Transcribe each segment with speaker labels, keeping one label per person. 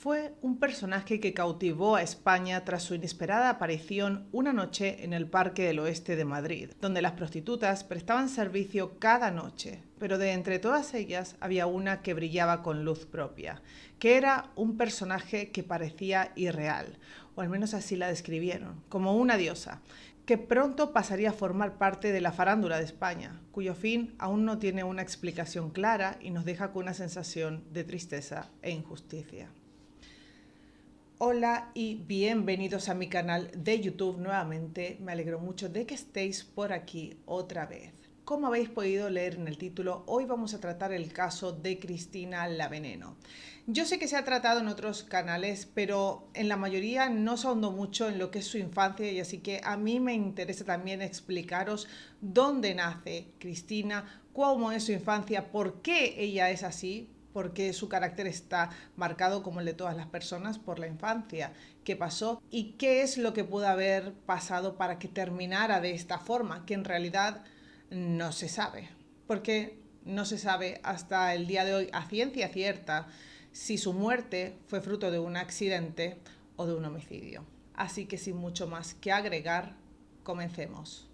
Speaker 1: Fue un personaje que cautivó a España tras su inesperada aparición una noche en el Parque del Oeste de Madrid, donde las prostitutas prestaban servicio cada noche, pero de entre todas ellas había una que brillaba con luz propia, que era un personaje que parecía irreal, o al menos así la describieron, como una diosa, que pronto pasaría a formar parte de la farándula de España, cuyo fin aún no tiene una explicación clara y nos deja con una sensación de tristeza e injusticia. Hola y bienvenidos a mi canal de YouTube nuevamente. Me alegro mucho de que estéis por aquí otra vez. Como habéis podido leer en el título, hoy vamos a tratar el caso de Cristina La Veneno. Yo sé que se ha tratado en otros canales, pero en la mayoría no se ahondó mucho en lo que es su infancia, y así que a mí me interesa también explicaros dónde nace Cristina, cómo es su infancia, por qué ella es así, porque su carácter está marcado, como el de todas las personas, por la infancia, qué pasó y qué es lo que pudo haber pasado para que terminara de esta forma, que en realidad no se sabe, porque no se sabe hasta el día de hoy a ciencia cierta si su muerte fue fruto de un accidente o de un homicidio. Así que sin mucho más que agregar, comencemos.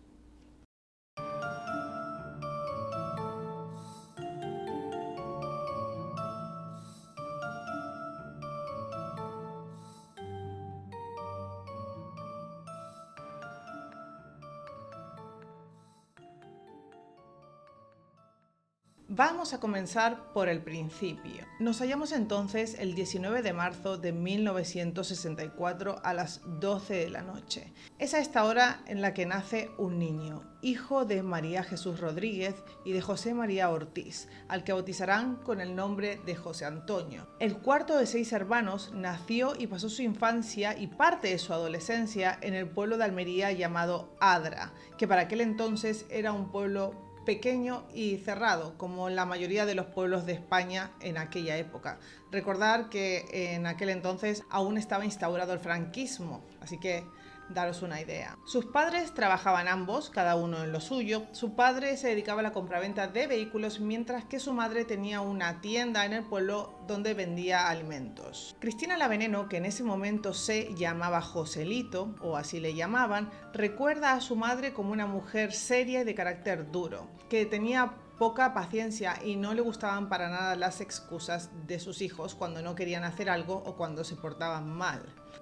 Speaker 1: Vamos a comenzar por el principio. Nos hallamos entonces el 19 de marzo de 1964 a las 12 de la noche. Es a esta hora en la que nace un niño, hijo de María Jesús Rodríguez y de José María Ortiz, al que bautizarán con el nombre de José Antonio. El cuarto de 6 hermanos nació y pasó su infancia y parte de su adolescencia en el pueblo de Almería llamado Adra, que para aquel entonces era un pueblo pequeño y cerrado, como la mayoría de los pueblos de España en aquella época. Recordar que en aquel entonces aún estaba instaurado el franquismo, así que daros una idea. Sus padres trabajaban ambos, cada uno en lo suyo. Su padre se dedicaba a la compraventa de vehículos, mientras que su madre tenía una tienda en el pueblo donde vendía alimentos. Cristina La Veneno, que en ese momento se llamaba Joselito, o así le llamaban, recuerda a su madre como una mujer seria y de carácter duro, que tenía poca paciencia y no le gustaban para nada las excusas de sus hijos cuando no querían hacer algo o cuando se portaban mal.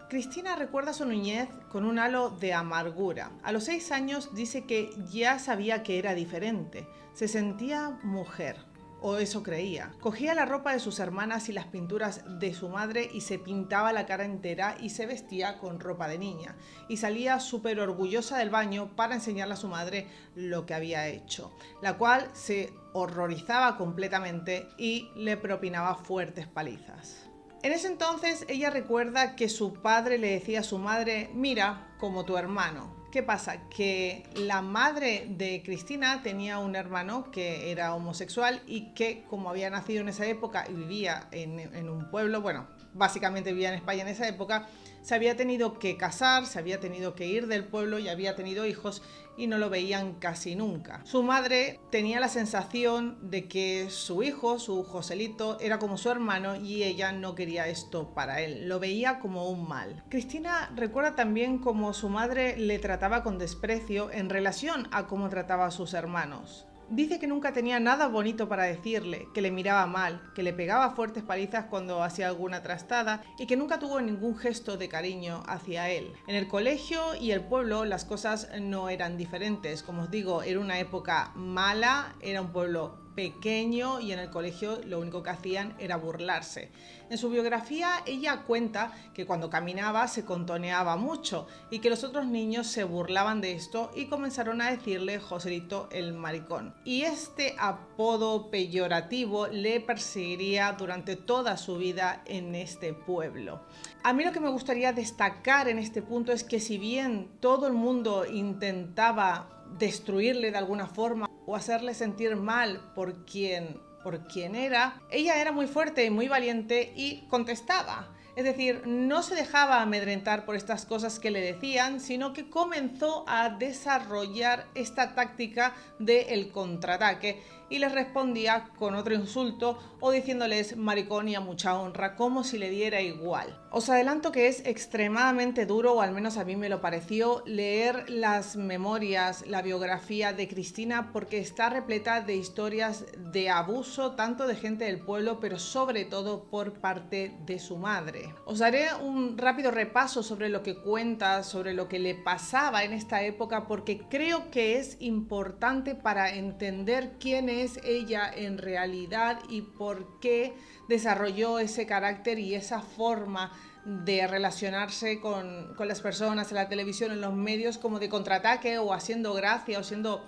Speaker 1: Cristina recuerda su niñez con un halo de amargura. A los 6 años dice que ya sabía que era diferente, se sentía mujer, o eso creía. Cogía la ropa de sus hermanas y las pinturas de su madre y se pintaba la cara entera y se vestía con ropa de niña. Y salía súper orgullosa del baño para enseñarle a su madre lo que había hecho, la cual se horrorizaba completamente y le propinaba fuertes palizas. En ese entonces ella recuerda que su padre le decía a su madre: mira, como tu hermano. ¿Qué pasa? Que la madre de Cristina tenía un hermano que era homosexual y que, como había nacido en esa época y vivía en un pueblo, bueno, básicamente vivía en España en esa época, se había tenido que casar, se había tenido que ir del pueblo y había tenido hijos y no lo veían casi nunca. Su madre tenía la sensación de que su hijo, su Joselito, era como su hermano y ella no quería esto para él, lo veía como un mal. Cristina recuerda también cómo su madre le trataba con desprecio en relación a cómo trataba a sus hermanos. Dice que nunca tenía nada bonito para decirle, que le miraba mal, que le pegaba fuertes palizas cuando hacía alguna trastada y que nunca tuvo ningún gesto de cariño hacia él. En el colegio y el pueblo las cosas no eran diferentes. Como os digo, era una época mala, era un pueblo pequeño y en el colegio lo único que hacían era burlarse. En su biografía ella cuenta que cuando caminaba se contoneaba mucho y que los otros niños se burlaban de esto y comenzaron a decirle Joselito el maricón. Y este apodo peyorativo le perseguiría durante toda su vida en este pueblo. A mí lo que me gustaría destacar en este punto es que si bien todo el mundo intentaba destruirle de alguna forma o hacerle sentir mal por quien era, ella era muy fuerte y muy valiente y contestaba. Es decir, no se dejaba amedrentar por estas cosas que le decían, sino que comenzó a desarrollar esta táctica del contraataque y les respondía con otro insulto o diciéndoles maricón y a mucha honra, como si le diera igual. Os adelanto que es extremadamente duro, o al menos a mí me lo pareció, leer las memorias, la biografía de Cristina, porque está repleta de historias de abuso, tanto de gente del pueblo, pero sobre todo por parte de su madre. Os haré un rápido repaso sobre lo que cuenta, sobre lo que le pasaba en esta época, porque creo que es importante para entender quién es ella en realidad y por qué desarrolló ese carácter y esa forma de relacionarse con las personas en la televisión, en los medios, como de contraataque o haciendo gracia o siendo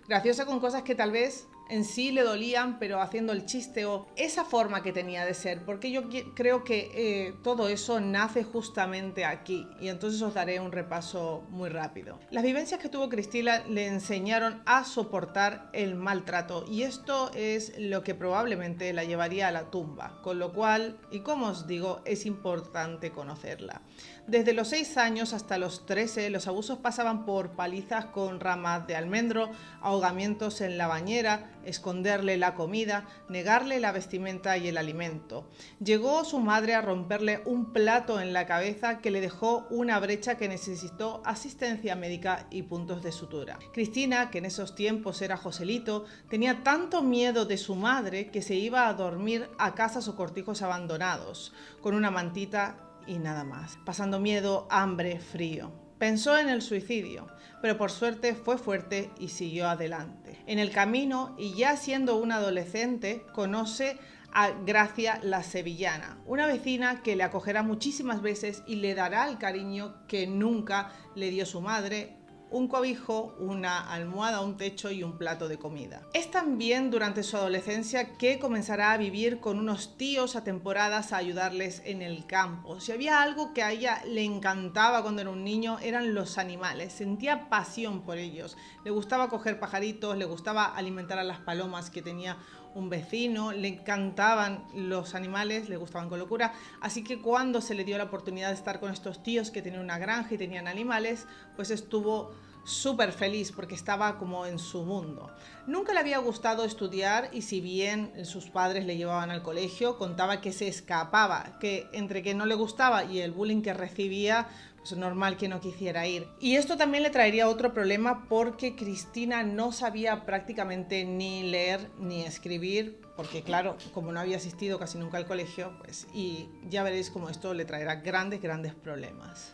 Speaker 1: graciosa con cosas que tal vez en sí le dolían, pero haciendo el chiste, o esa forma que tenía de ser, porque yo creo que todo eso nace justamente aquí, y entonces os daré un repaso muy rápido. Las vivencias que tuvo Cristina le enseñaron a soportar el maltrato, y esto es lo que probablemente la llevaría a la tumba, con lo cual, y como os digo, es importante conocerla. Desde los 6 años hasta los 13, los abusos pasaban por palizas con ramas de almendro, ahogamientos en la bañera, esconderle la comida, negarle la vestimenta y el alimento. Llegó su madre a romperle un plato en la cabeza que le dejó una brecha que necesitó asistencia médica y puntos de sutura. Cristina, que en esos tiempos era Joselito, tenía tanto miedo de su madre que se iba a dormir a casas o cortijos abandonados, con una mantita y nada más, pasando miedo, hambre, frío. Pensó en el suicidio, pero por suerte fue fuerte y siguió adelante. En el camino, y ya siendo una adolescente, conoce a Gracia la Sevillana, una vecina que le acogerá muchísimas veces y le dará el cariño que nunca le dio su madre: un cobijo, una almohada, un techo y un plato de comida. Es también durante su adolescencia que comenzará a vivir con unos tíos a temporadas a ayudarles en el campo. Si había algo que a ella le encantaba cuando era un niño, eran los animales. Sentía pasión por ellos. Le gustaba coger pajaritos, le gustaba alimentar a las palomas que tenía un vecino, le encantaban los animales, le gustaban con locura, así que cuando se le dio la oportunidad de estar con estos tíos que tenían una granja y tenían animales, pues estuvo súper feliz porque estaba como en su mundo. Nunca le había gustado estudiar, y si bien sus padres le llevaban al colegio, contaba que se escapaba, que entre que no le gustaba y el bullying que recibía, pues normal que no quisiera ir. Y esto también le traería otro problema, porque Cristina no sabía prácticamente ni leer ni escribir, porque claro, como no había asistido casi nunca al colegio, pues, y ya veréis cómo esto le traerá grandes problemas.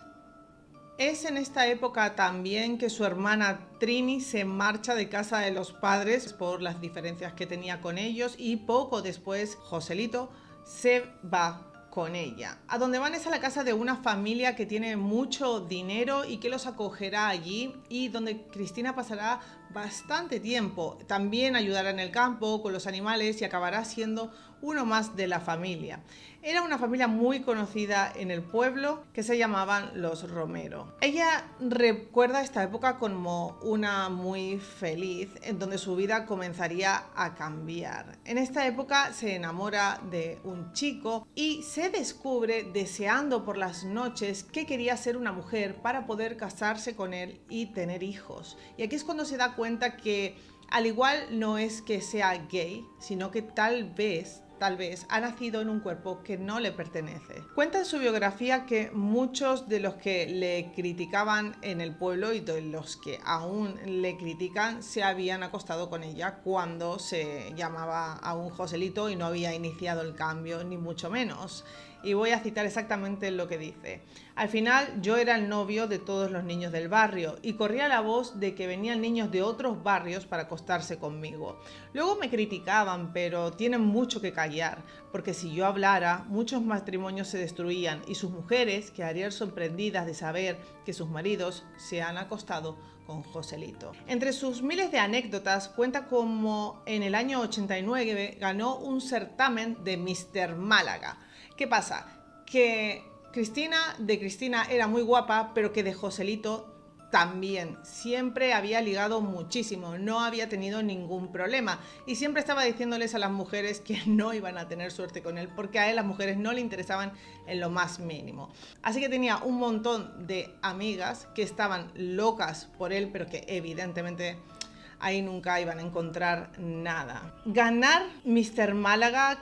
Speaker 1: Es en esta época también que su hermana Trini se marcha de casa de los padres por las diferencias que tenía con ellos, y poco después Joselito se va con ella. A donde van es a la casa de una familia que tiene mucho dinero y que los acogerá allí, y donde Cristina pasará bastante tiempo. También ayudará en el campo con los animales y acabará siendo uno más de la familia. Era una familia muy conocida en el pueblo que se llamaban los Romero. Ella recuerda esta época como una muy feliz, en donde su vida comenzaría a cambiar. En esta época se enamora de un chico y se descubre deseando por las noches que quería ser una mujer para poder casarse con él y tener hijos. Y aquí es cuando se da cuenta que al igual no es que sea gay, sino que tal vez ha nacido en un cuerpo que no le pertenece. Cuenta en su biografía que muchos de los que le criticaban en el pueblo y de los que aún le critican se habían acostado con ella cuando se llamaba aún Joselito y no había iniciado el cambio, ni mucho menos. Y voy a citar exactamente lo que dice: al final yo era el novio de todos los niños del barrio y corría la voz de que venían niños de otros barrios para acostarse conmigo. Luego me criticaban, pero tienen mucho que callar, porque si yo hablara, muchos matrimonios se destruían y sus mujeres quedarían sorprendidas de saber que sus maridos se han acostado con Joselito. Entre sus miles de anécdotas cuenta cómo en el año 89 ganó un certamen de Mr. Málaga. ¿Qué pasa? Que Cristina era muy guapa, pero que de Joselito también siempre había ligado muchísimo, no había tenido ningún problema y siempre estaba diciéndoles a las mujeres que no iban a tener suerte con él porque a él las mujeres no le interesaban en lo más mínimo. Así que tenía un montón de amigas que estaban locas por él, pero que evidentemente ahí nunca iban a encontrar nada. Ganar Mr. Málaga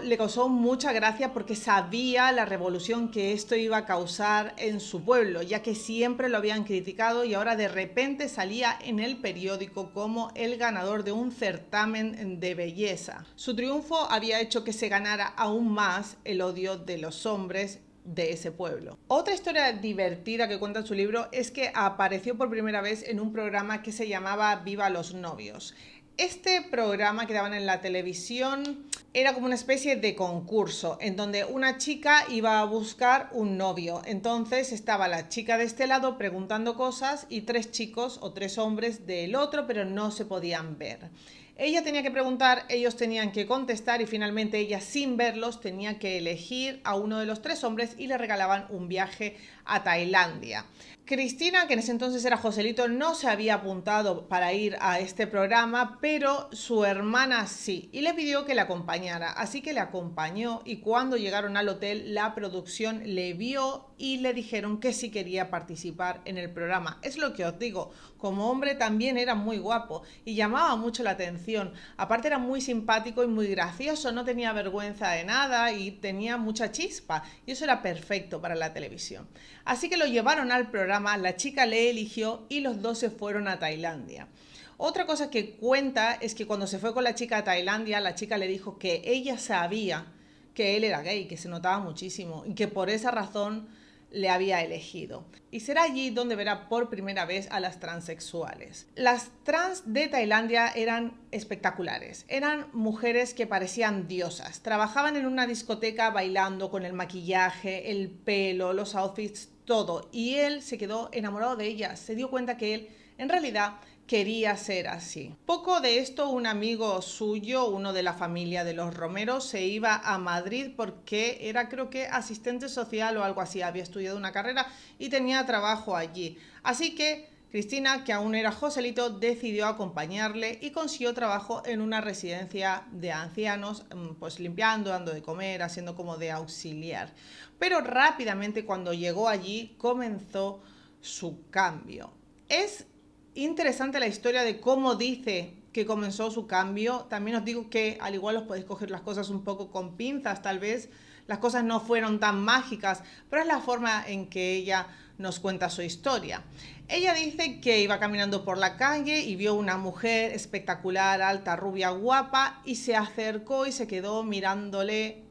Speaker 1: le causó mucha gracia porque sabía la revolución que esto iba a causar en su pueblo, ya que siempre lo habían criticado y ahora de repente salía en el periódico como el ganador de un certamen de belleza. Su triunfo había hecho que se ganara aún más el odio de los hombres de ese pueblo. Otra historia divertida que cuenta en su libro es que apareció por primera vez en un programa que se llamaba Viva los novios. Este programa que daban en la televisión era como una especie de concurso en donde una chica iba a buscar un novio. Entonces estaba la chica de este lado preguntando cosas y 3 chicos o 3 hombres del otro, pero no se podían ver. Ella tenía que preguntar, ellos tenían que contestar y finalmente ella, sin verlos, tenía que elegir a uno de los 3 hombres y le regalaban un viaje a Tailandia. Cristina, que en ese entonces era Joselito, no se había apuntado para ir a este programa, pero su hermana sí, y le pidió que la acompañara. Así que le acompañó y cuando llegaron al hotel, la producción le vio y le dijeron que sí quería participar en el programa. Es lo que os digo, como hombre también era muy guapo y llamaba mucho la atención. Aparte era muy simpático y muy gracioso, no tenía vergüenza de nada y tenía mucha chispa. Y eso era perfecto para la televisión. Así que lo llevaron al programa, la chica le eligió y los 2 se fueron a Tailandia. Otra cosa que cuenta es que cuando se fue con la chica a Tailandia, la chica le dijo que ella sabía que él era gay, que se notaba muchísimo y que por esa razón le había elegido. Y será allí donde verá por primera vez a las transexuales. Las trans de Tailandia eran espectaculares. Eran mujeres que parecían diosas. Trabajaban en una discoteca bailando con el maquillaje, el pelo, los outfits, todo. Y él se quedó enamorado de ellas. Se dio cuenta que él, en realidad, quería ser así. Poco de esto, un amigo suyo, uno de la familia de los Romeros, se iba a Madrid porque era, creo que, asistente social o algo así. Había estudiado una carrera y tenía trabajo allí. Así que Cristina, que aún era Joselito, decidió acompañarle y consiguió trabajo en una residencia de ancianos, pues limpiando, dando de comer, haciendo como de auxiliar. Pero rápidamente cuando llegó allí comenzó su cambio. Es interesante la historia de cómo dice que comenzó su cambio. También os digo que al igual os podéis coger las cosas un poco con pinzas, tal vez las cosas no fueron tan mágicas, pero es la forma en que ella nos cuenta su historia. Ella dice que iba caminando por la calle y vio una mujer espectacular, alta, rubia, guapa, y se acercó y se quedó mirándole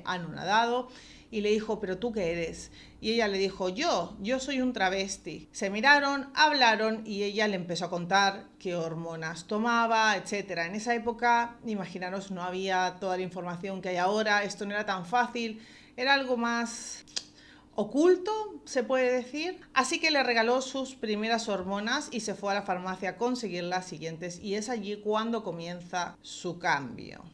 Speaker 1: anonadado y le dijo, ¿pero tú qué eres? Y ella le dijo, yo soy un travesti. Se miraron, hablaron y ella le empezó a contar qué hormonas tomaba, etc. En esa época, imaginaros, no había toda la información que hay ahora, esto no era tan fácil, era algo más oculto, se puede decir. Así que le regaló sus primeras hormonas y se fue a la farmacia a conseguir las siguientes y es allí cuando comienza su cambio.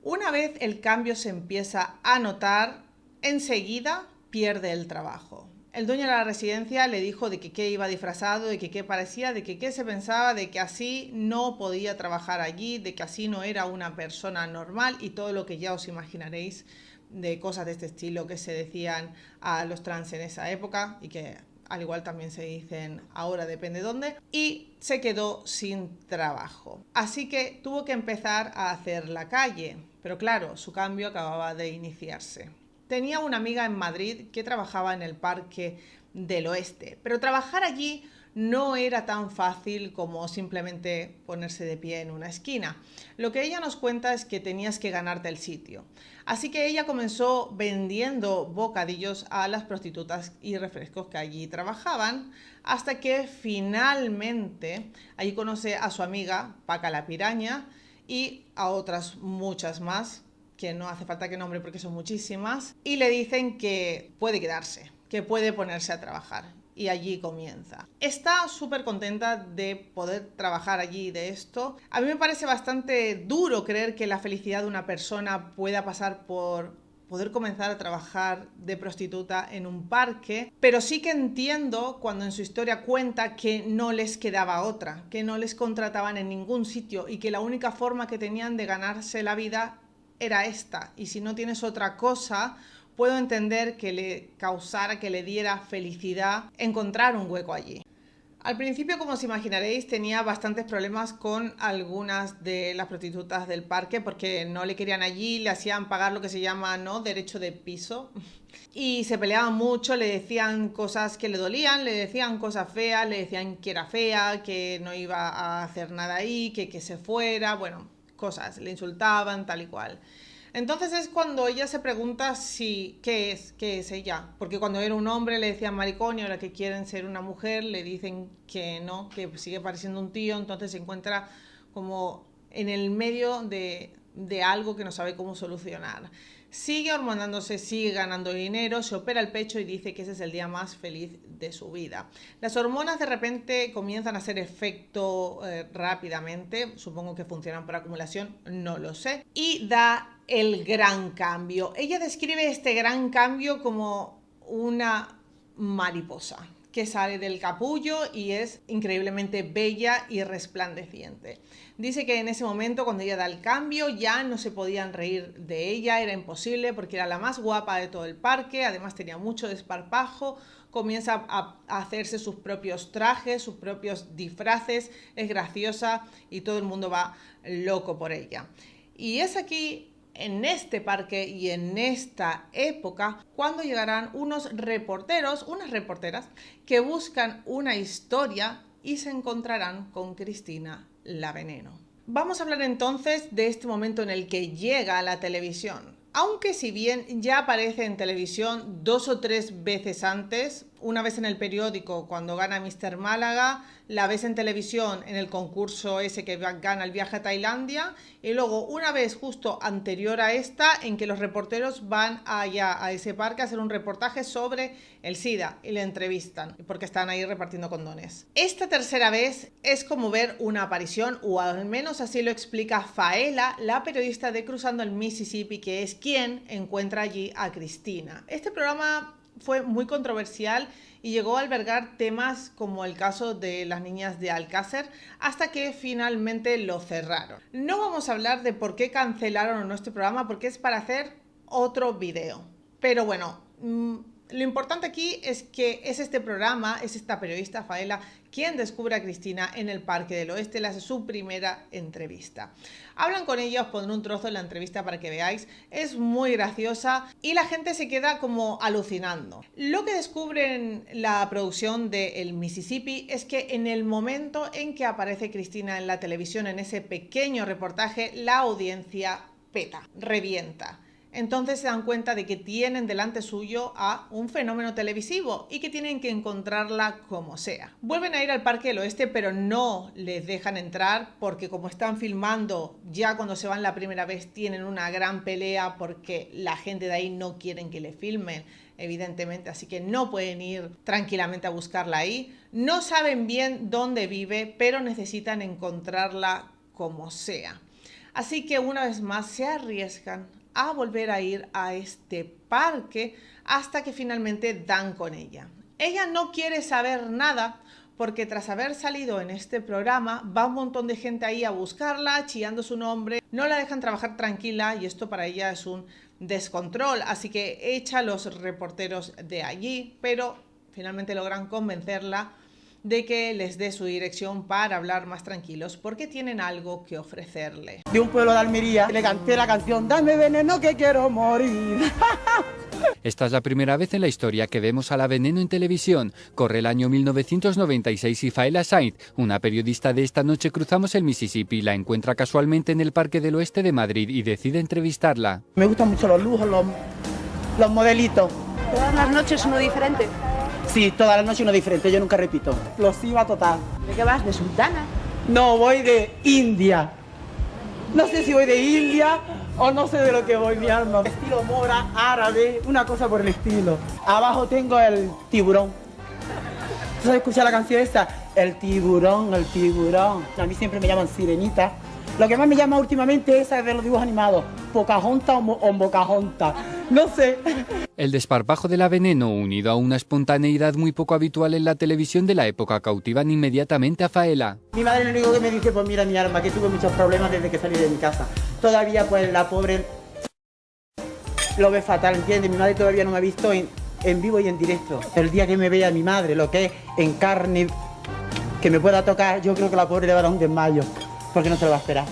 Speaker 1: Una vez el cambio se empieza a notar, enseguida pierde el trabajo. El dueño de la residencia le dijo de que qué iba disfrazado, de que qué parecía, de que qué se pensaba, de que así no podía trabajar allí, de que así no era una persona normal y todo lo que ya os imaginaréis de cosas de este estilo que se decían a los trans en esa época y que al igual también se dicen ahora, depende dónde, y se quedó sin trabajo. Así que tuvo que empezar a hacer la calle, pero claro, su cambio acababa de iniciarse. Tenía una amiga en Madrid que trabajaba en el Parque del Oeste, pero trabajar allí no era tan fácil como simplemente ponerse de pie en una esquina. Lo que ella nos cuenta es que tenías que ganarte el sitio. Así que ella comenzó vendiendo bocadillos a las prostitutas y refrescos que allí trabajaban, hasta que finalmente allí conoce a su amiga Paca la Piraña y a otras muchas más, que no hace falta que nombre porque son muchísimas, y le dicen que puede quedarse, que puede ponerse a trabajar. Y allí comienza. Está súper contenta de poder trabajar allí de esto. A mí me parece bastante duro creer que la felicidad de una persona pueda pasar por poder comenzar a trabajar de prostituta en un parque, pero sí que entiendo cuando en su historia cuenta que no les quedaba otra, que no les contrataban en ningún sitio y que la única forma que tenían de ganarse la vida era esta, y si no tienes otra cosa, puedo entender que le causara, que le diera felicidad encontrar un hueco allí. Al principio, como os imaginaréis, tenía bastantes problemas con algunas de las prostitutas del parque porque no le querían allí, le hacían pagar lo que se llama, ¿no?, derecho de piso. Y se peleaban mucho, le decían cosas que le dolían, le decían cosas feas, le decían que era fea, que no iba a hacer nada ahí, que se fuera, bueno, cosas, le insultaban, tal y cual. Entonces es cuando ella se pregunta qué es ella, porque cuando era un hombre le decían maricón y ahora que quieren ser una mujer le dicen que no, que sigue pareciendo un tío, entonces se encuentra como en el medio de algo que no sabe cómo solucionar. Sigue hormonándose, sigue ganando dinero, se opera el pecho y dice que ese es el día más feliz de su vida. Las hormonas de repente comienzan a hacer efecto rápidamente, supongo que funcionan por acumulación, no lo sé, y da el gran cambio. Ella describe este gran cambio como una mariposa que sale del capullo y es increíblemente bella y resplandeciente. Dice que en ese momento, cuando ella da el cambio, ya no se podían reír de ella, era imposible porque era la más guapa de todo el parque, además tenía mucho desparpajo, comienza a hacerse sus propios trajes, sus propios disfraces, es graciosa y todo el mundo va loco por ella. Y es aquí, en este parque y en esta época, cuando llegarán unos reporteros, unas reporteras, que buscan una historia y se encontrarán con Cristina la Veneno. Vamos a hablar entonces de este momento en el que llega a la televisión. Aunque si bien ya aparece en televisión 2 o 3 veces antes, una vez en el periódico cuando gana Mr. Málaga, la ves en televisión en el concurso ese que gana el viaje a Tailandia y luego una vez justo anterior a esta en que los reporteros van allá a ese parque a hacer un reportaje sobre el SIDA y le entrevistan porque están ahí repartiendo condones. Esta tercera vez es como ver una aparición, o al menos así lo explica Faela, la periodista de Cruzando el Mississippi, que es quien encuentra allí a Cristina. Este programa fue muy controversial y llegó a albergar temas como el caso de las niñas de Alcácer hasta que finalmente lo cerraron. No vamos a hablar de por qué cancelaron o no este programa porque es para hacer otro video. Pero bueno, lo importante aquí es que es este programa, es esta periodista Faela quien descubre a Cristina en el Parque del Oeste, le hace su primera entrevista. Hablan con ella, os pondré un trozo de la entrevista para que veáis, es muy graciosa y la gente se queda como alucinando. Lo que descubren la producción de El Mississippi es que en el momento en que aparece Cristina en la televisión, en ese pequeño reportaje, la audiencia peta, revienta. Entonces se dan cuenta de que tienen delante suyo a un fenómeno televisivo y que tienen que encontrarla como sea. Vuelven a ir al Parque del Oeste, pero no les dejan entrar porque como están filmando, ya cuando se van la primera vez tienen una gran pelea porque la gente de ahí no quieren que le filmen, evidentemente, así que no pueden ir tranquilamente a buscarla ahí. No saben bien dónde vive, pero necesitan encontrarla como sea. Así que una vez más se arriesgan a volver a ir a este parque hasta que finalmente dan con ella. Ella no quiere saber nada porque tras haber salido en este programa va un montón de gente ahí a buscarla, chillando su nombre, no la dejan trabajar tranquila y esto para ella es un descontrol, así que echa a los reporteros de allí, pero finalmente logran convencerla de que les dé su dirección para hablar más tranquilos porque tienen algo que ofrecerle.
Speaker 2: De un pueblo de Almería le canté la canción Dame veneno que quiero morir.
Speaker 3: Esta es la primera vez en la historia que vemos a la Veneno en televisión. Corre el año 1996 y Faela Sainz, una periodista de Esta noche cruzamos el Mississippi, la encuentra casualmente en el Parque del Oeste de Madrid y decide entrevistarla.
Speaker 2: Me gustan mucho los lujos, los modelitos.
Speaker 4: ¿Todas las noches uno diferente?
Speaker 2: Sí, todas las noches uno diferente, yo nunca repito. Explosiva total.
Speaker 4: ¿De qué vas? ¿De sultana?
Speaker 2: No, voy de India. No sé si voy de India o no sé de lo que voy, mi alma. Estilo mora, árabe, una cosa por el estilo. Abajo tengo el tiburón. ¿Tú sabes escuchar la canción esta? El tiburón, el tiburón. A mí siempre me llaman sirenita. Lo que más me llama últimamente es esa de los dibujos animados. Pocahontas o Mocajonta, no sé.
Speaker 3: El desparpajo de la Veneno, unido a una espontaneidad muy poco habitual en la televisión de la época, cautivan inmediatamente a Faela.
Speaker 2: Mi madre lo único que me dice, pues mira mi alma, que tuve muchos problemas desde que salí de mi casa. Todavía pues la pobre lo ve fatal, ¿entiendes? Mi madre todavía no me ha visto en vivo y en directo. El día que me vea mi madre, lo que es en carne, que me pueda tocar, yo creo que la pobre le va a dar un desmayo, porque no se lo va a esperar.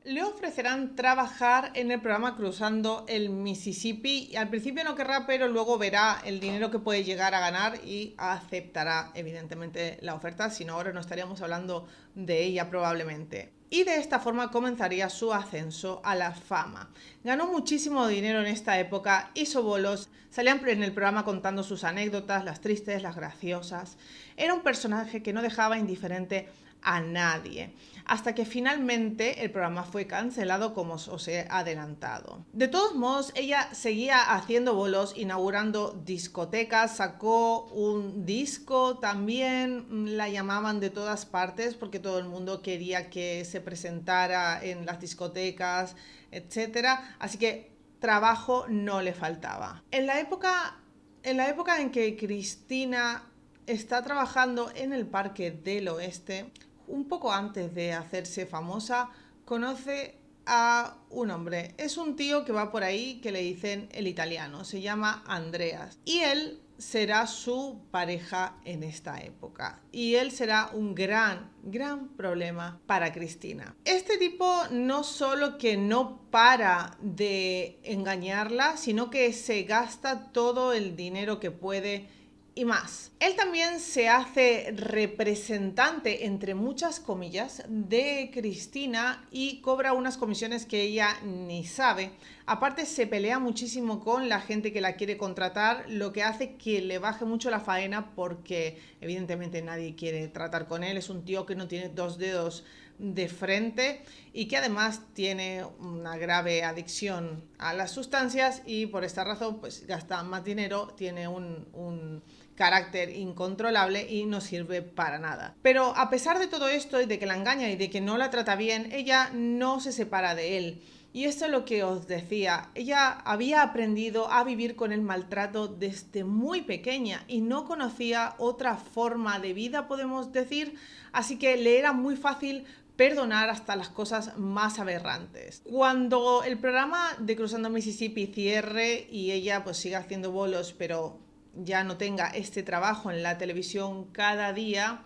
Speaker 1: Le ofrecerán trabajar en el programa Cruzando el Mississippi y al principio no querrá, pero luego verá el dinero que puede llegar a ganar y aceptará evidentemente la oferta, si no ahora no estaríamos hablando de ella probablemente. Y de esta forma comenzaría su ascenso a la fama. Ganó muchísimo dinero en esta época, hizo bolos, salía en el programa contando sus anécdotas, las tristes, las graciosas. Era un personaje que no dejaba indiferente a nadie, hasta que finalmente el programa fue cancelado, como os he adelantado. De todos modos, ella seguía haciendo bolos, inaugurando discotecas, sacó un disco también, la llamaban de todas partes porque todo el mundo quería que se presentara en las discotecas, etcétera. Así que trabajo no le faltaba. En la época en que Cristina está trabajando en el Parque del Oeste, un poco antes de hacerse famosa, conoce a un hombre. Es un tío que va por ahí que le dicen el italiano, se llama Andreas. Y él será su pareja en esta época. Y él será un gran problema para Cristina. Este tipo no solo que no para de engañarla, sino que se gasta todo el dinero que puede y más. Él también se hace representante, entre muchas comillas, de Cristina y cobra unas comisiones que ella ni sabe. Aparte se pelea muchísimo con la gente que la quiere contratar, lo que hace que le baje mucho la faena porque evidentemente nadie quiere tratar con él. Es un tío que no tiene dos dedos de frente y que además tiene una grave adicción a las sustancias y por esta razón pues gasta más dinero, tiene un carácter incontrolable y no sirve para nada. Pero a pesar de todo esto y de que la engaña y de que no la trata bien, ella no se separa de él. Y esto es lo que os decía, ella había aprendido a vivir con el maltrato desde muy pequeña y no conocía otra forma de vida, podemos decir, así que le era muy fácil perdonar hasta las cosas más aberrantes. Cuando el programa de Cruzando Mississippi cierre y ella pues siga haciendo bolos, pero ya no tenga este trabajo en la televisión cada día,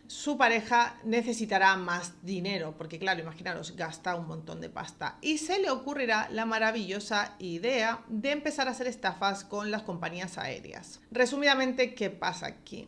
Speaker 1: su pareja necesitará más dinero, porque claro, imaginaros, gasta un montón de pasta y se le ocurrirá la maravillosa idea de empezar a hacer estafas con las compañías aéreas. Resumidamente, ¿qué pasa aquí?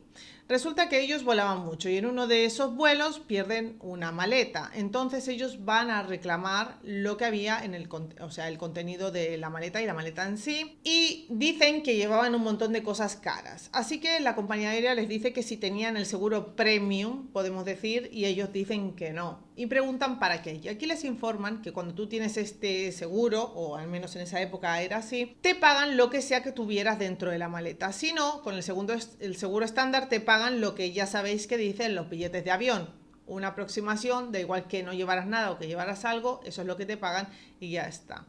Speaker 1: Resulta que ellos volaban mucho y en uno de esos vuelos pierden una maleta. Entonces ellos van a reclamar lo que había en el contenido de la maleta y la maleta en sí. Y dicen que llevaban un montón de cosas caras. Así que la compañía aérea les dice que si tenían el seguro premium, podemos decir, y ellos dicen que no. Y preguntan para qué. Y aquí les informan que cuando tú tienes este seguro, o al menos en esa época era así, te pagan lo que sea que tuvieras dentro de la maleta. Si no, con el seguro estándar te pagan lo que ya sabéis que dicen los billetes de avión. Una aproximación, da igual que no llevaras nada o que llevaras algo, eso es lo que te pagan y ya está.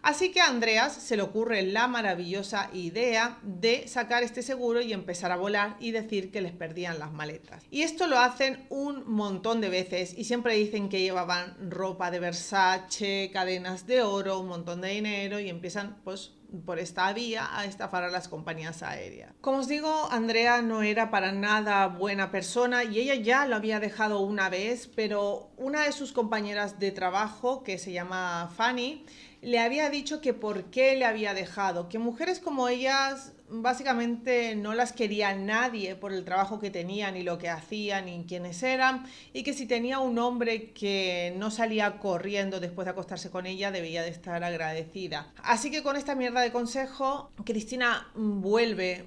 Speaker 1: Así que a Andreas se le ocurre la maravillosa idea de sacar este seguro y empezar a volar y decir que les perdían las maletas. Y esto lo hacen un montón de veces y siempre dicen que llevaban ropa de Versace, cadenas de oro, un montón de dinero y empiezan pues por esta vía a estafar a las compañías aéreas. Como os digo, Andrea no era para nada buena persona y ella ya lo había dejado una vez, pero una de sus compañeras de trabajo, que se llama Fanny, le había dicho que por qué le había dejado, que mujeres como ellas básicamente no las quería nadie por el trabajo que tenían y lo que hacían y quiénes eran, y que si tenía un hombre que no salía corriendo después de acostarse con ella debía de estar agradecida. Así que con esta mierda de consejo Cristina vuelve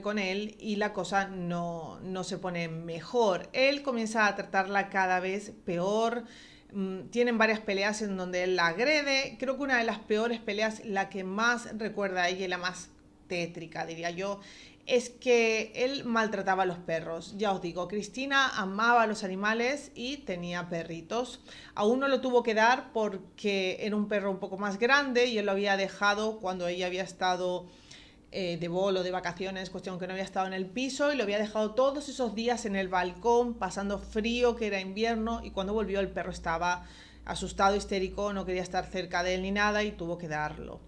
Speaker 1: con él y la cosa no se pone mejor. Él comienza a tratarla cada vez peor. Tienen varias peleas en donde él la agrede. Creo que una de las peores peleas, la que más recuerda a ella y la más tétrica, diría yo, es que él maltrataba a los perros. Ya os digo, Cristina amaba a los animales y tenía perritos. Aún no lo tuvo que dar porque era un perro un poco más grande y él lo había dejado cuando ella había estado de bolo, de vacaciones, cuestión que no había estado en el piso, y lo había dejado todos esos días en el balcón, pasando frío, que era invierno, y cuando volvió el perro estaba asustado, histérico, no quería estar cerca de él ni nada y tuvo que darlo.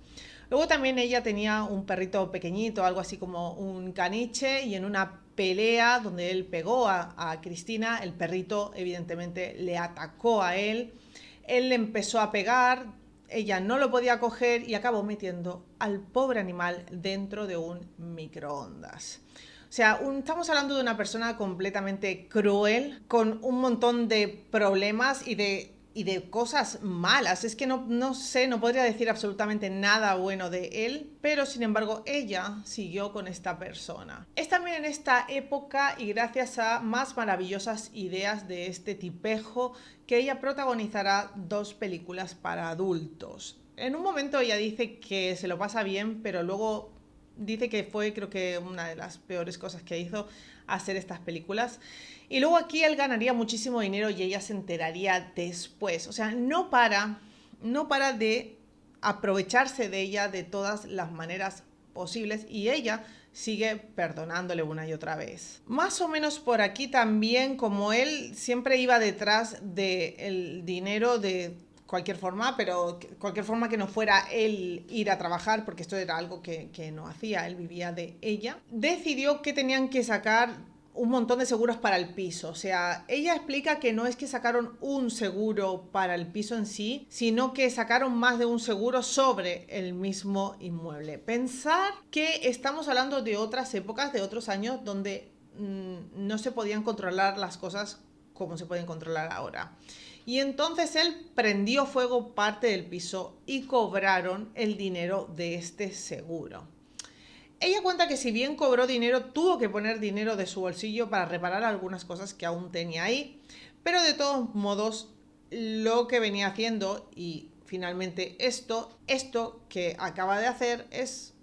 Speaker 1: Luego también ella tenía un perrito pequeñito, algo así como un caniche, y en una pelea donde él pegó a Cristina, el perrito evidentemente le atacó a él le empezó a pegar, ella no lo podía coger y acabó metiendo al pobre animal dentro de un microondas. O sea, estamos hablando de una persona completamente cruel, con un montón de problemas y de cosas malas. Es que no sé, no podría decir absolutamente nada bueno de él, pero sin embargo ella siguió con esta persona. Es también en esta época y gracias a más maravillosas ideas de este tipejo que ella protagonizará 2 películas para adultos. En un momento ella dice que se lo pasa bien, pero luego dice que fue, creo que una de las peores cosas que hizo, hacer estas películas. Y luego aquí él ganaría muchísimo dinero y ella se enteraría después. O sea, no para de aprovecharse de ella de todas las maneras posibles y ella sigue perdonándole una y otra vez. Más o menos por aquí también, como él siempre iba detrás del dinero de cualquier forma, pero cualquier forma que no fuera él ir a trabajar, porque esto era algo que no hacía, él vivía de ella, decidió que tenían que sacar un montón de seguros para el piso. O sea, ella explica que no es que sacaron un seguro para el piso en sí, sino que sacaron más de un seguro sobre el mismo inmueble. Pensar que estamos hablando de otras épocas, de otros años, donde no se podían controlar las cosas como se pueden controlar ahora. Y entonces él prendió fuego parte del piso y cobraron el dinero de este seguro. Ella cuenta que si bien cobró dinero, tuvo que poner dinero de su bolsillo para reparar algunas cosas que aún tenía ahí, pero de todos modos lo que venía haciendo y finalmente esto que acaba de hacer es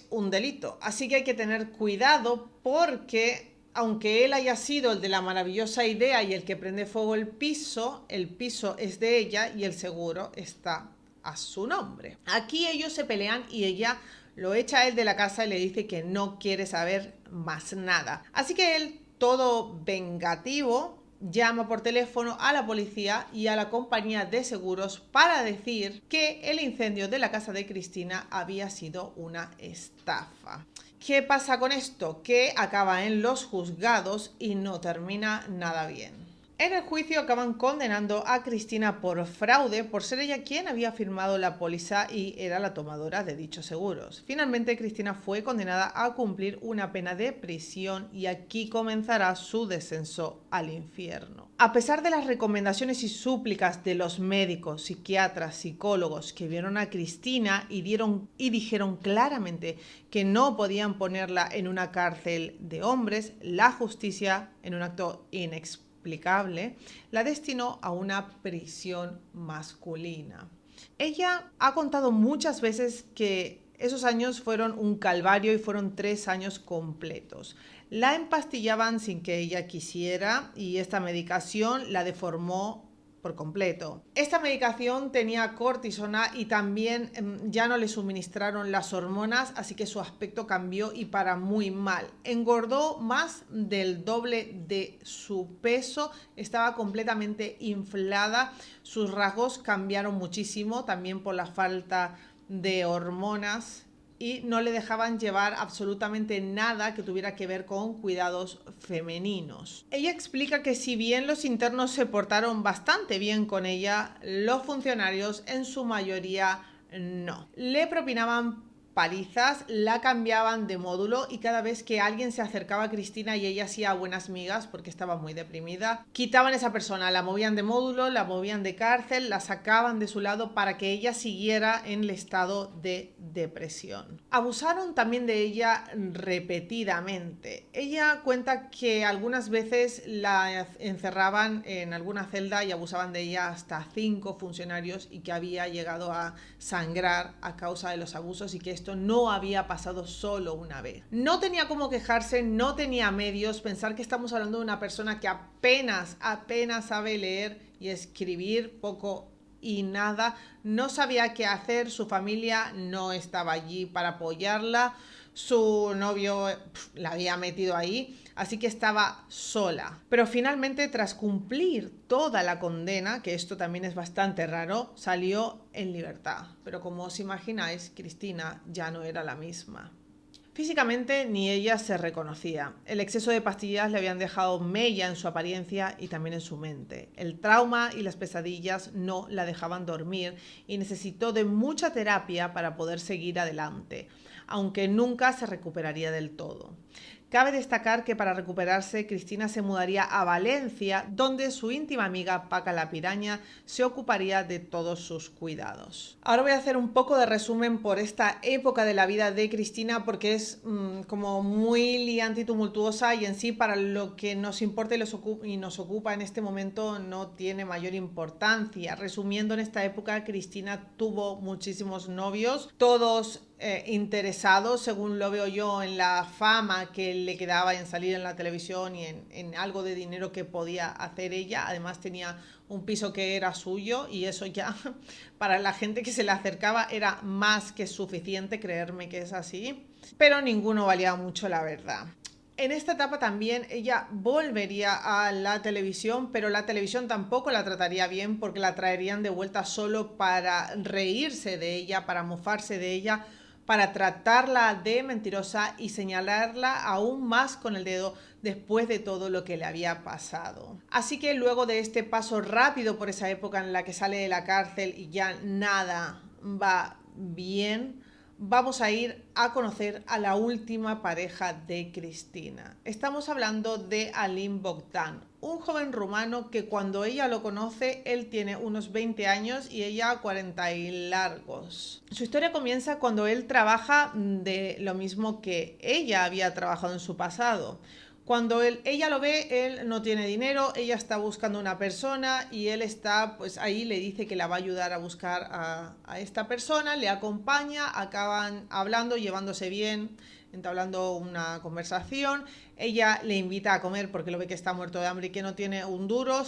Speaker 1: un delito. Así que hay que tener cuidado porque aunque él haya sido el de la maravillosa idea y el que prende fuego el piso es de ella y el seguro está a su nombre. Aquí ellos se pelean y ella lo echa a él de la casa y le dice que no quiere saber más nada. Así que él, todo vengativo, llama por teléfono a la policía y a la compañía de seguros para decir que el incendio de la casa de Cristina había sido una estafa. ¿Qué pasa con esto? Que acaba en los juzgados y no termina nada bien. En el juicio acaban condenando a Cristina por fraude, por ser ella quien había firmado la póliza y era la tomadora de dichos seguros. Finalmente, Cristina fue condenada a cumplir una pena de prisión y aquí comenzará su descenso al infierno. A pesar de las recomendaciones y súplicas de los médicos, psiquiatras, psicólogos que vieron a Cristina y dijeron claramente que no podían ponerla en una cárcel de hombres, la justicia, en un acto inexplicable, la destinó a una prisión masculina. Ella ha contado muchas veces que esos años fueron un calvario y fueron 3 años completos. La empastillaban sin que ella quisiera y esta medicación la deformó por completo. Esta medicación tenía cortisona y también ya no le suministraron las hormonas, así que su aspecto cambió y para muy mal. Engordó más del doble de su peso, estaba completamente inflada, sus rasgos cambiaron muchísimo, también por la falta de hormonas. Y no le dejaban llevar absolutamente nada que tuviera que ver con cuidados femeninos. Ella explica que si bien los internos se portaron bastante bien con ella, los funcionarios en su mayoría no. Le propinaban palizas, la cambiaban de módulo y cada vez que alguien se acercaba a Cristina y ella hacía buenas migas porque estaba muy deprimida, quitaban a esa persona, la movían de módulo, la movían de cárcel, la sacaban de su lado para que ella siguiera en el estado de depresión. Abusaron también de ella repetidamente. Ella cuenta que algunas veces la encerraban en alguna celda y abusaban de ella hasta 5 funcionarios y que había llegado a sangrar a causa de los abusos y que esto esto no había pasado solo una vez. No tenía cómo quejarse, no tenía medios. Pensar que estamos hablando de una persona que apenas sabe leer y escribir, poco y nada, no sabía qué hacer, su familia no estaba allí para apoyarla, su novio la había metido ahí, así que estaba sola. Pero finalmente, tras cumplir toda la condena, que esto también es bastante raro, salió en libertad. Pero como os imagináis, Cristina ya no era la misma. Físicamente ni ella se reconocía. El exceso de pastillas le habían dejado mella en su apariencia y también en su mente. El trauma y las pesadillas no la dejaban dormir y necesitó de mucha terapia para poder seguir adelante, aunque nunca se recuperaría del todo. Cabe destacar que para recuperarse, Cristina se mudaría a Valencia, donde su íntima amiga Paca la Piraña se ocuparía de todos sus cuidados. Ahora voy a hacer un poco de resumen por esta época de la vida de Cristina, porque es como muy liante y tumultuosa, y en sí para lo que nos importa y nos ocupa en este momento no tiene mayor importancia. Resumiendo, en esta época Cristina tuvo muchísimos novios, todos interesados, según lo veo yo, en la fama que le quedaba, en salir en la televisión y en algo de dinero que podía hacer ella. Además tenía un piso que era suyo y eso ya para la gente que se le acercaba era más que suficiente, creerme que es así, pero ninguno valía mucho, la verdad. En esta etapa también ella volvería a la televisión, pero la televisión tampoco la trataría bien, porque la traerían de vuelta solo para reírse de ella, para mofarse de ella, para tratarla de mentirosa y señalarla aún más con el dedo después de todo lo que le había pasado. Así que luego de este paso rápido por esa época en la que sale de la cárcel y ya nada va bien, vamos a ir a conocer a la última pareja de Cristina. Estamos hablando de Alin Bogdan, un joven rumano que cuando ella lo conoce, él tiene unos 20 años y ella 40 y largos. Su historia comienza cuando él trabaja de lo mismo que ella había trabajado en su pasado. Cuando ella lo ve, él no tiene dinero, ella está buscando una persona y él está, pues ahí le dice que la va a ayudar a buscar a esta persona, le acompaña, acaban hablando, llevándose bien, entablando una conversación. Ella le invita a comer porque lo ve que está muerto de hambre y que no tiene un duro.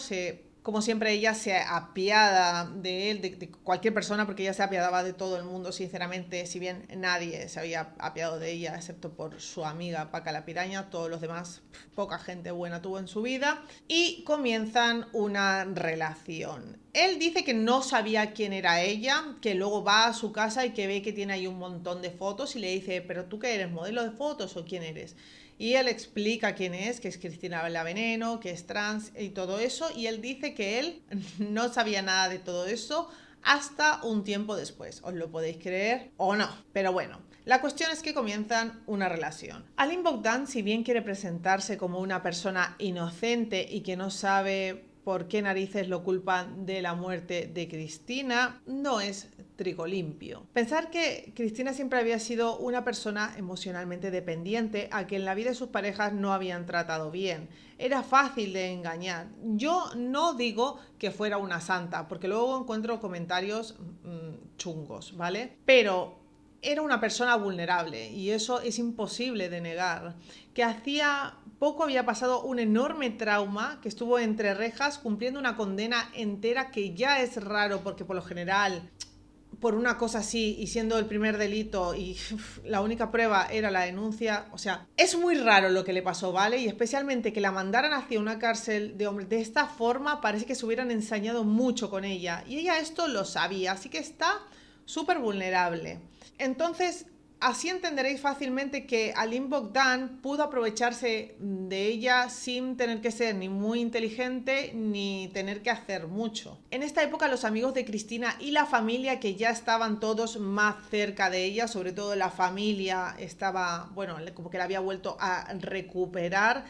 Speaker 1: Como siempre, ella se apiada de él, de cualquier persona, porque ella se apiadaba de todo el mundo, sinceramente. Si bien nadie se había apiadado de ella, excepto por su amiga Paca la Piraña, todos los demás, poca gente buena tuvo en su vida. Y comienzan una relación. Él dice que no sabía quién era ella, que luego va a su casa y que ve que tiene ahí un montón de fotos y le dice: ¿pero tú qué eres, modelo de fotos o quién eres? Y él explica quién es, que es Cristina la Veneno, que es trans y todo eso. Y él dice que él no sabía nada de todo eso hasta un tiempo después. ¿Os lo podéis creer o no? Pero bueno, la cuestión es que comienzan una relación. Alin Bogdan, si bien quiere presentarse como una persona inocente y que no sabe por qué narices lo culpan de la muerte de Cristina, no es trigo limpio. Pensar que Cristina siempre había sido una persona emocionalmente dependiente, a quien la vida de sus parejas no habían tratado bien. Era fácil de engañar. Yo no digo que fuera una santa, porque luego encuentro comentarios chungos, ¿vale? Pero era una persona vulnerable y eso es imposible de negar. Que hacía poco había pasado un enorme trauma, que estuvo entre rejas cumpliendo una condena entera, que ya es raro porque por lo general, por una cosa así y siendo el primer delito y la única prueba era la denuncia, o sea, es muy raro lo que le pasó, ¿vale? Y especialmente que la mandaran hacia una cárcel de hombres de esta forma, parece que se hubieran ensañado mucho con ella y ella esto lo sabía, así que está súper vulnerable. Entonces, así entenderéis fácilmente que Alin Bogdan pudo aprovecharse de ella sin tener que ser ni muy inteligente ni tener que hacer mucho. En esta época los amigos de Cristina y la familia, que ya estaban todos más cerca de ella, sobre todo la familia estaba, bueno, como que la había vuelto a recuperar,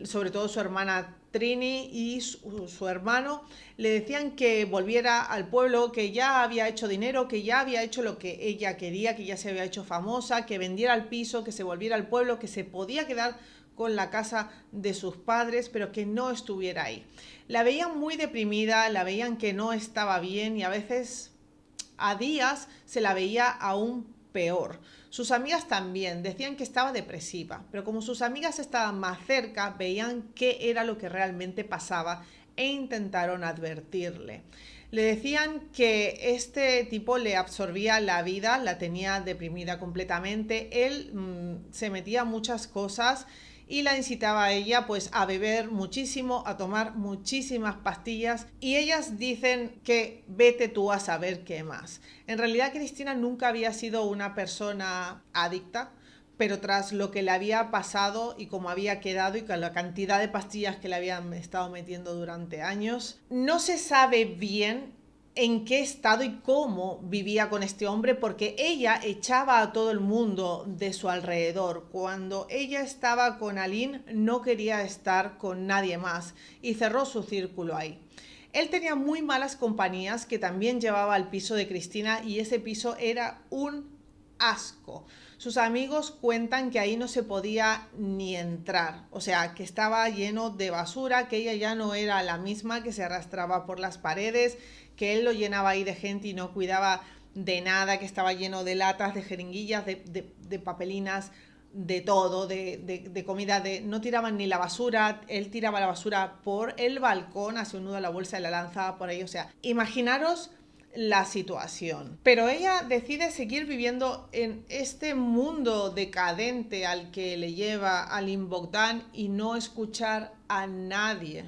Speaker 1: sobre todo su hermana Trini y su hermano, le decían que volviera al pueblo, que ya había hecho dinero, que ya había hecho lo que ella quería, que ya se había hecho famosa, que vendiera el piso, que se volviera al pueblo, que se podía quedar con la casa de sus padres, pero que no estuviera ahí. La veían muy deprimida, la veían que no estaba bien y a veces, a días, se la veía aún peor. Sus amigas también decían que estaba depresiva, pero como sus amigas estaban más cerca, veían qué era lo que realmente pasaba e intentaron advertirle. Le decían que este tipo le absorbía la vida, la tenía deprimida completamente, él se metía a muchas cosas y la incitaba a ella pues a beber muchísimo, a tomar muchísimas pastillas, y ellas dicen que vete tú a saber qué más. En realidad Cristina nunca había sido una persona adicta, pero tras lo que le había pasado y cómo había quedado y con la cantidad de pastillas que le habían estado metiendo durante años, no se sabe bien en qué estado y cómo vivía con este hombre, porque ella echaba a todo el mundo de su alrededor. Cuando ella estaba con Aline no quería estar con nadie más y cerró su círculo ahí. Él tenía muy malas compañías que también llevaba al piso de Cristina, y ese piso era un asco. Sus amigos cuentan que ahí no se podía ni entrar, o sea, que estaba lleno de basura, que ella ya no era la misma, que se arrastraba por las paredes, que él lo llenaba ahí de gente y no cuidaba de nada, que estaba lleno de latas, de jeringuillas, de papelinas, de todo, de comida, no tiraban ni la basura, él tiraba la basura por el balcón, hacía un nudo a la bolsa y la lanzaba por ahí, o sea, imaginaros la situación. Pero ella decide seguir viviendo en este mundo decadente al que le lleva Aline Bogdan y no escuchar a nadie,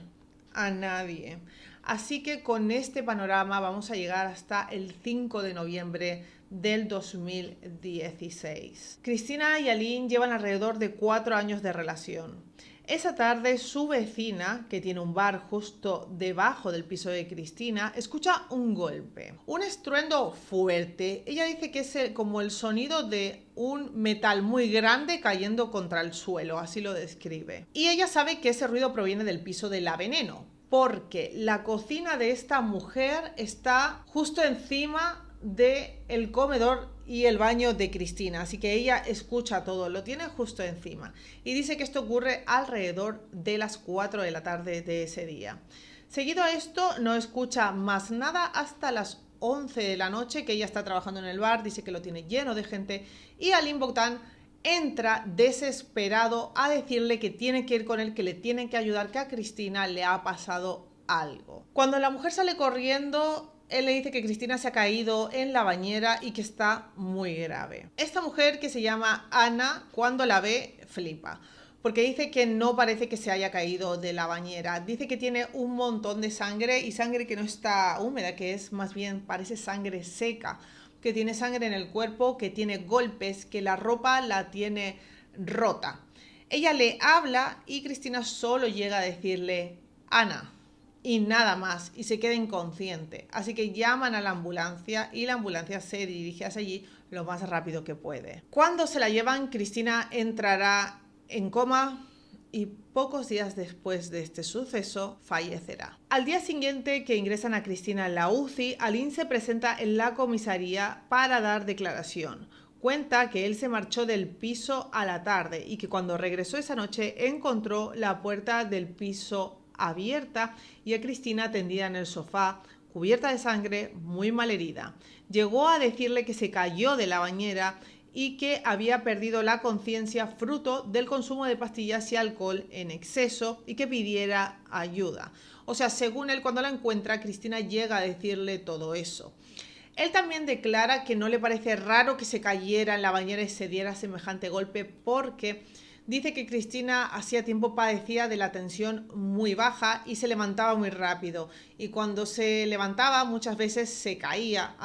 Speaker 1: a nadie. Así que con este panorama vamos a llegar hasta el 5 de noviembre del 2016. Cristina y Aline llevan alrededor de 4 años de relación. Esa tarde su vecina, que tiene un bar justo debajo del piso de Cristina, escucha un golpe, un estruendo fuerte. Ella dice que es como el sonido de un metal muy grande cayendo contra el suelo, así lo describe. Y ella sabe que ese ruido proviene del piso de La Veneno, porque la cocina de esta mujer está justo encima del comedor y el baño de Cristina, así que ella escucha todo, lo tiene justo encima, y dice que esto ocurre alrededor de las 4 de la tarde de ese día. Seguido a esto no escucha más nada hasta las 11 de la noche, que ella está trabajando en el bar, dice que lo tiene lleno de gente, y Aline Bogdan entra desesperado a decirle que tiene que ir con él, que le tienen que ayudar, que a Cristina le ha pasado algo. Cuando la mujer sale corriendo, él le dice que Cristina se ha caído en la bañera y que está muy grave. Esta mujer, que se llama Ana, cuando la ve flipa, porque dice que no parece que se haya caído de la bañera. Dice que tiene un montón de sangre, y sangre que no está húmeda, que es más bien, parece sangre seca, que tiene sangre en el cuerpo, que tiene golpes, que la ropa la tiene rota. Ella le habla y Cristina solo llega a decirle Ana y nada más, y se queda inconsciente. Así que llaman a la ambulancia y la ambulancia se dirige hacia allí lo más rápido que puede. Cuando se la llevan, Cristina entrará en coma y pocos días después de este suceso fallecerá. Al día siguiente que ingresan a Cristina en la UCI, Aline se presenta en la comisaría para dar declaración. Cuenta que él se marchó del piso a la tarde y que cuando regresó esa noche encontró la puerta del piso abierta y a Cristina tendida en el sofá, cubierta de sangre, muy malherida. Llegó a decirle que se cayó de la bañera y que había perdido la conciencia fruto del consumo de pastillas y alcohol en exceso, y que pidiera ayuda. O sea, según él, cuando la encuentra, Cristina llega a decirle todo eso. Él también declara que no le parece raro que se cayera en la bañera y se diera semejante golpe, porque dice que Cristina hacía tiempo padecía de la tensión muy baja y se levantaba muy rápido, y cuando se levantaba muchas veces se caía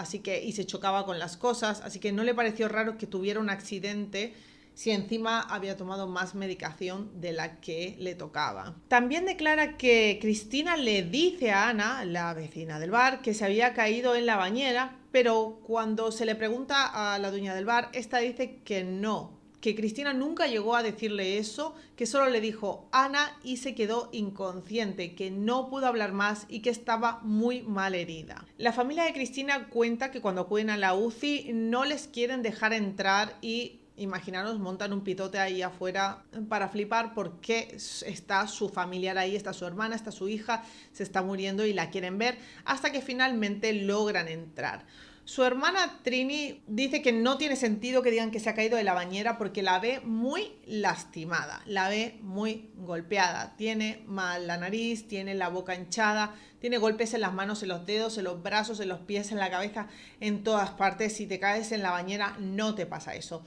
Speaker 1: y se chocaba con las cosas, así que no le pareció raro que tuviera un accidente si encima había tomado más medicación de la que le tocaba. También declara que Cristina le dice a Ana, la vecina del bar, que se había caído en la bañera, pero cuando se le pregunta a la dueña del bar, esta dice que no, que Cristina nunca llegó a decirle eso, que solo le dijo Ana y se quedó inconsciente, que no pudo hablar más y que estaba muy mal herida. La familia de Cristina cuenta que cuando acuden a la UCI no les quieren dejar entrar y, imaginaros, montan un pitote ahí afuera para flipar, porque está su familiar ahí, está su hermana, está su hija, se está muriendo y la quieren ver, hasta que finalmente logran entrar. Su hermana Trini dice que no tiene sentido que digan que se ha caído de la bañera porque la ve muy lastimada, la ve muy golpeada. Tiene mal la nariz, tiene la boca hinchada, tiene golpes en las manos, en los dedos, en los brazos, en los pies, en la cabeza, en todas partes. Si te caes en la bañera no te pasa eso.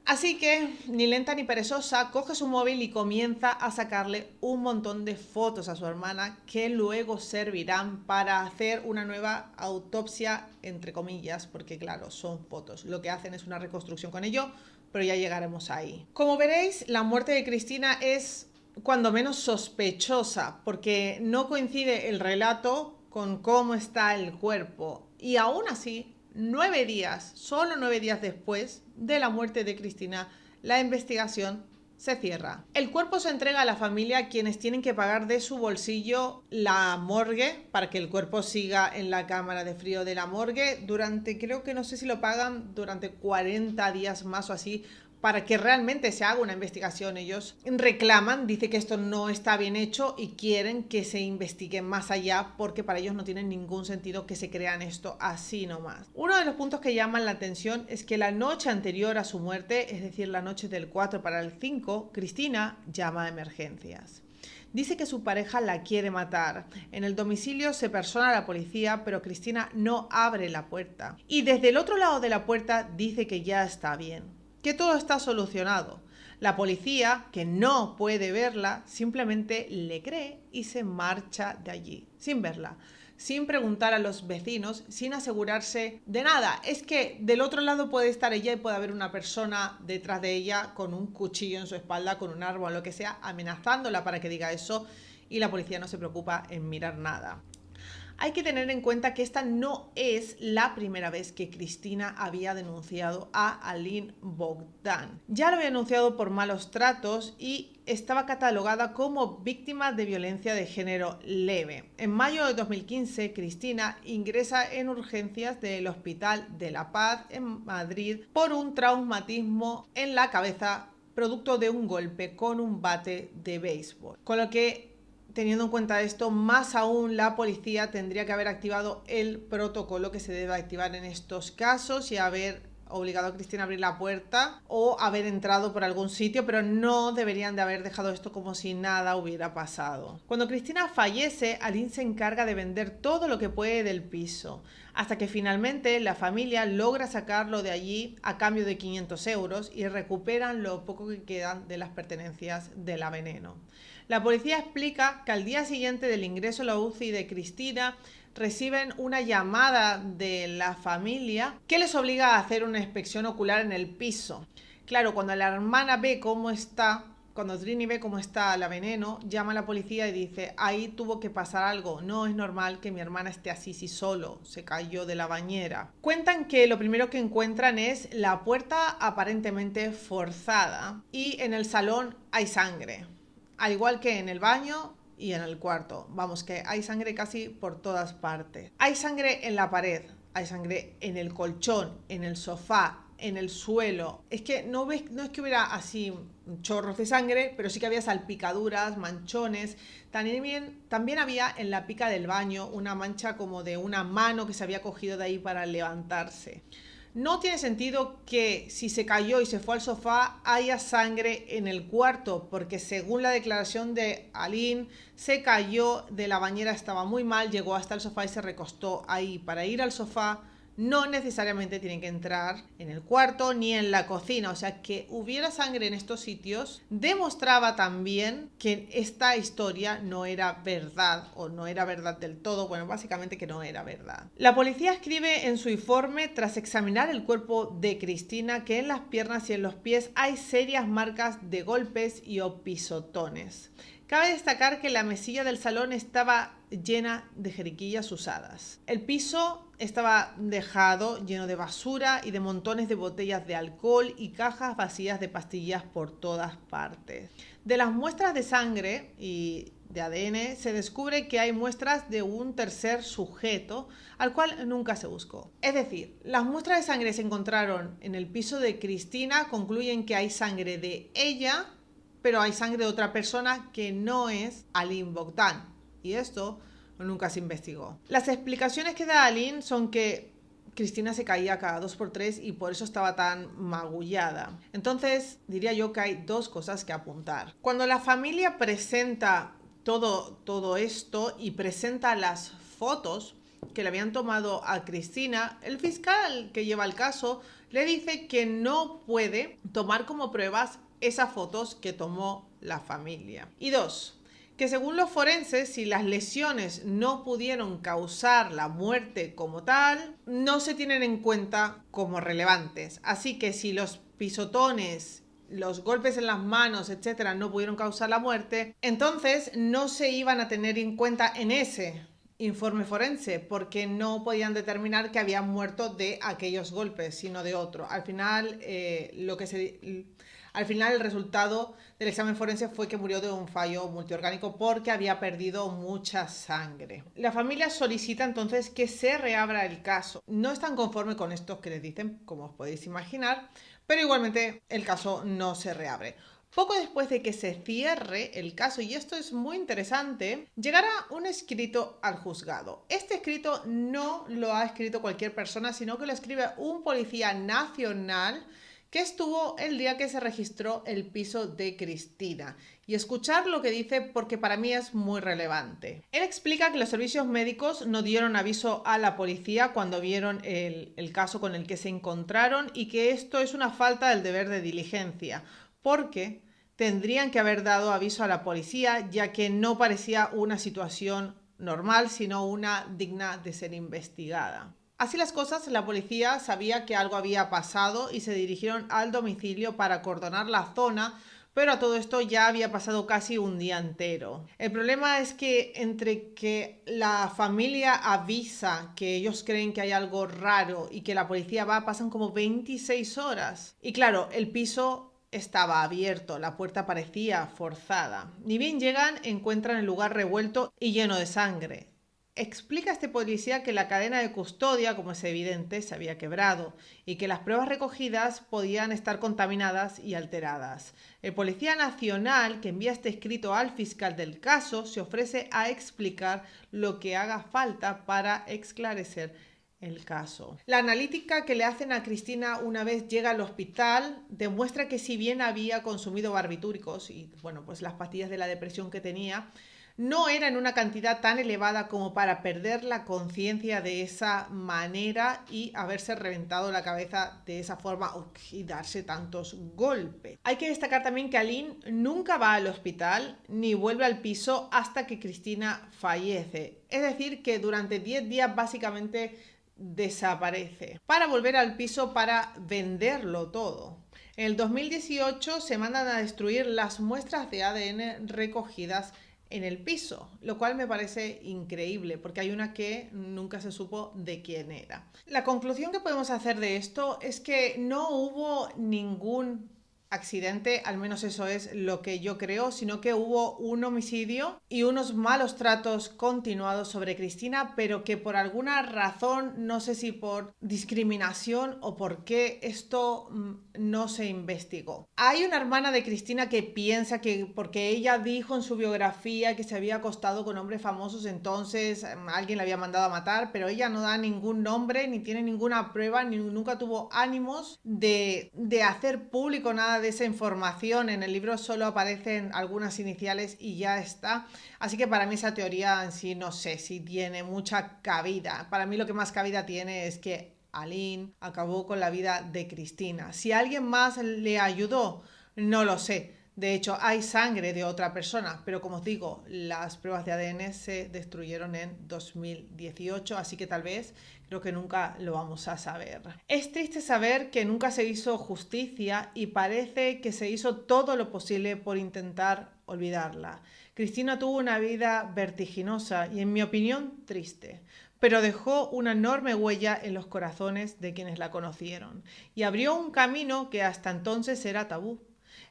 Speaker 1: Así que, ni lenta ni perezosa, coge su móvil y comienza a sacarle un montón de fotos a su hermana que luego servirán para hacer una nueva autopsia, entre comillas, porque claro, son fotos. Lo que hacen es una reconstrucción con ello, pero ya llegaremos ahí. Como veréis, la muerte de Cristina es cuando menos sospechosa, porque no coincide el relato con cómo está el cuerpo. Y aún así, solo 9 días después de la muerte de Cristina, la investigación se cierra. El cuerpo se entrega a la familia, quienes tienen que pagar de su bolsillo la morgue para que el cuerpo siga en la cámara de frío de la morgue durante, creo que no sé si lo pagan durante 40 días más o así, para que realmente se haga una investigación. Ellos reclaman, dice que esto no está bien hecho y quieren que se investigue más allá porque para ellos no tiene ningún sentido que se crean esto así nomás. Uno de los puntos que llaman la atención es que la noche anterior a su muerte, es decir, la noche del 4 para el 5, Cristina llama a emergencias. Dice que su pareja la quiere matar. En el domicilio se persona la policía, pero Cristina no abre la puerta. Y desde el otro lado de la puerta dice que ya está bien, que todo está solucionado. La policía, que no puede verla, simplemente le cree y se marcha de allí, sin verla, sin preguntar a los vecinos, sin asegurarse de nada. Es que del otro lado puede estar ella y puede haber una persona detrás de ella con un cuchillo en su espalda, con un arma o lo que sea, amenazándola para que diga eso, y la policía no se preocupa en mirar nada. Hay que tener en cuenta que esta no es la primera vez que Cristina había denunciado a Aline Bogdan. Ya lo había denunciado por malos tratos y estaba catalogada como víctima de violencia de género leve. En mayo de 2015, Cristina ingresa en urgencias del Hospital de la Paz en Madrid por un traumatismo en la cabeza producto de un golpe con un bate de béisbol. Con lo que, teniendo en cuenta esto, más aún la policía tendría que haber activado el protocolo que se debe activar en estos casos y haber obligado a Cristina a abrir la puerta o haber entrado por algún sitio, pero no deberían de haber dejado esto como si nada hubiera pasado. Cuando Cristina fallece, Aline se encarga de vender todo lo que puede del piso, hasta que finalmente la familia logra sacarlo de allí a cambio de 500 euros y recuperan lo poco que quedan de las pertenencias de la Veneno. La policía explica que al día siguiente del ingreso a la UCI de Cristina reciben una llamada de la familia que les obliga a hacer una inspección ocular en el piso. Claro, cuando la hermana ve cómo está, cuando Trini ve cómo está la Veneno, llama a la policía y dice: ahí tuvo que pasar algo, no es normal que mi hermana esté así si solo se cayó de la bañera. Cuentan que lo primero que encuentran es la puerta aparentemente forzada y en el salón hay sangre, al igual que en el baño y en el cuarto. Vamos, que hay sangre casi por todas partes. Hay sangre en la pared, hay sangre en el colchón, en el sofá, en el suelo. Es que no es que hubiera así chorros de sangre, pero sí que había salpicaduras, manchones. También había en la pica del baño una mancha como de una mano que se había cogido de ahí para levantarse. No tiene sentido que si se cayó y se fue al sofá haya sangre en el cuarto, porque según la declaración de Aline, se cayó de la bañera, estaba muy mal, llegó hasta el sofá y se recostó ahí. Para ir al sofá no necesariamente tienen que entrar en el cuarto ni en la cocina, o sea, que hubiera sangre en estos sitios demostraba también que esta historia no era verdad, o no era verdad del todo. Bueno, básicamente que no era verdad. La policía escribe en su informe, tras examinar el cuerpo de Cristina, que en las piernas y en los pies hay serias marcas de golpes y o pisotones. Cabe destacar que la mesilla del salón estaba llena de jeriquillas usadas. El piso estaba dejado lleno de basura y de montones de botellas de alcohol y cajas vacías de pastillas por todas partes. De las muestras de sangre y de ADN se descubre que hay muestras de un tercer sujeto al cual nunca se buscó. Es decir, las muestras de sangre se encontraron en el piso de Cristina, concluyen que hay sangre de ella, pero hay sangre de otra persona que no es Aline Bogdan, y esto nunca se investigó. Las explicaciones que da Aline son que Cristina se caía cada 2 por 3 y por eso estaba tan magullada. Entonces, diría yo que hay dos cosas que apuntar. Cuando la familia presenta todo esto y presenta las fotos que le habían tomado a Cristina, el fiscal que lleva el caso le dice que no puede tomar como pruebas esas fotos que tomó la familia. Y dos, que según los forenses, si las lesiones no pudieron causar la muerte como tal, no se tienen en cuenta como relevantes. Así que si los pisotones, los golpes en las manos, etcétera, no pudieron causar la muerte, entonces no se iban a tener en cuenta en ese informe forense, porque no podían determinar que habían muerto de aquellos golpes, sino de otro. Al final, el resultado del examen forense fue que murió de un fallo multiorgánico porque había perdido mucha sangre. La familia solicita entonces que se reabra el caso. No están conformes con esto que les dicen, como os podéis imaginar, pero igualmente el caso no se reabre. Poco después de que se cierre el caso, y esto es muy interesante, llegará un escrito al juzgado. Este escrito no lo ha escrito cualquier persona, sino que lo escribe un policía nacional que estuvo el día que se registró el piso de Cristina. Y escuchar lo que dice porque para mí es muy relevante. Él explica que los servicios médicos no dieron aviso a la policía cuando vieron el caso con el que se encontraron y que esto es una falta del deber de diligencia, porque tendrían que haber dado aviso a la policía, ya que no parecía una situación normal, sino una digna de ser investigada. Así las cosas, la policía sabía que algo había pasado y se dirigieron al domicilio para acordonar la zona, pero a todo esto ya había pasado casi un día entero. El problema es que entre que la familia avisa que ellos creen que hay algo raro y que la policía va, pasan como 26 horas. Y claro, el piso estaba abierto, la puerta parecía forzada. Ni bien llegan, encuentran el lugar revuelto y lleno de sangre. Explica este policía que la cadena de custodia, como es evidente, se había quebrado y que las pruebas recogidas podían estar contaminadas y alteradas. El policía nacional que envía este escrito al fiscal del caso se ofrece a explicar lo que haga falta para esclarecer el caso. La analítica que le hacen a Cristina una vez llega al hospital demuestra que si bien había consumido barbitúricos y pues las pastillas de la depresión que tenía, no era en una cantidad tan elevada como para perder la conciencia de esa manera y haberse reventado la cabeza de esa forma y darse tantos golpes. Hay que destacar también que Aline nunca va al hospital ni vuelve al piso hasta que Cristina fallece. Es decir, que durante 10 días básicamente desaparece para volver al piso para venderlo todo. En el 2018 se mandan a destruir las muestras de ADN recogidas en el piso, lo cual me parece increíble porque hay una que nunca se supo de quién era. La conclusión que podemos hacer de esto es que no hubo ningún accidente, al menos eso es lo que yo creo, sino que hubo un homicidio y unos malos tratos continuados sobre Cristina, pero que por alguna razón, no sé si por discriminación o por qué, esto no se investigó. Hay una hermana de Cristina que piensa que porque ella dijo en su biografía que se había acostado con hombres famosos, entonces alguien la había mandado a matar, pero ella no da ningún nombre, ni tiene ninguna prueba, ni nunca tuvo ánimos de hacer público nada de esa información. En el libro solo aparecen algunas iniciales y ya está. Así que para mí esa teoría en sí no sé si tiene mucha cabida. Para mí lo que más cabida tiene es que Aline acabó con la vida de Cristina. Si alguien más le ayudó, no lo sé. De hecho, hay sangre de otra persona, pero como os digo, las pruebas de ADN se destruyeron en 2018, así que tal vez creo que nunca lo vamos a saber. Es triste saber que nunca se hizo justicia y parece que se hizo todo lo posible por intentar olvidarla. Cristina tuvo una vida vertiginosa y, en mi opinión, triste, pero dejó una enorme huella en los corazones de quienes la conocieron y abrió un camino que hasta entonces era tabú,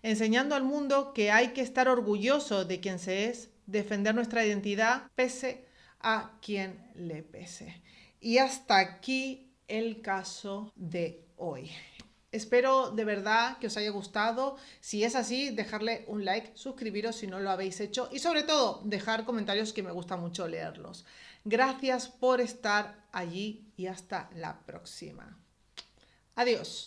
Speaker 1: enseñando al mundo que hay que estar orgulloso de quien se es, defender nuestra identidad pese a quien le pese. Y hasta aquí el caso de hoy. Espero de verdad que os haya gustado. Si es así, dejarle un like, suscribiros si no lo habéis hecho y sobre todo dejar comentarios, que me gusta mucho leerlos. Gracias por estar allí y hasta la próxima. Adiós.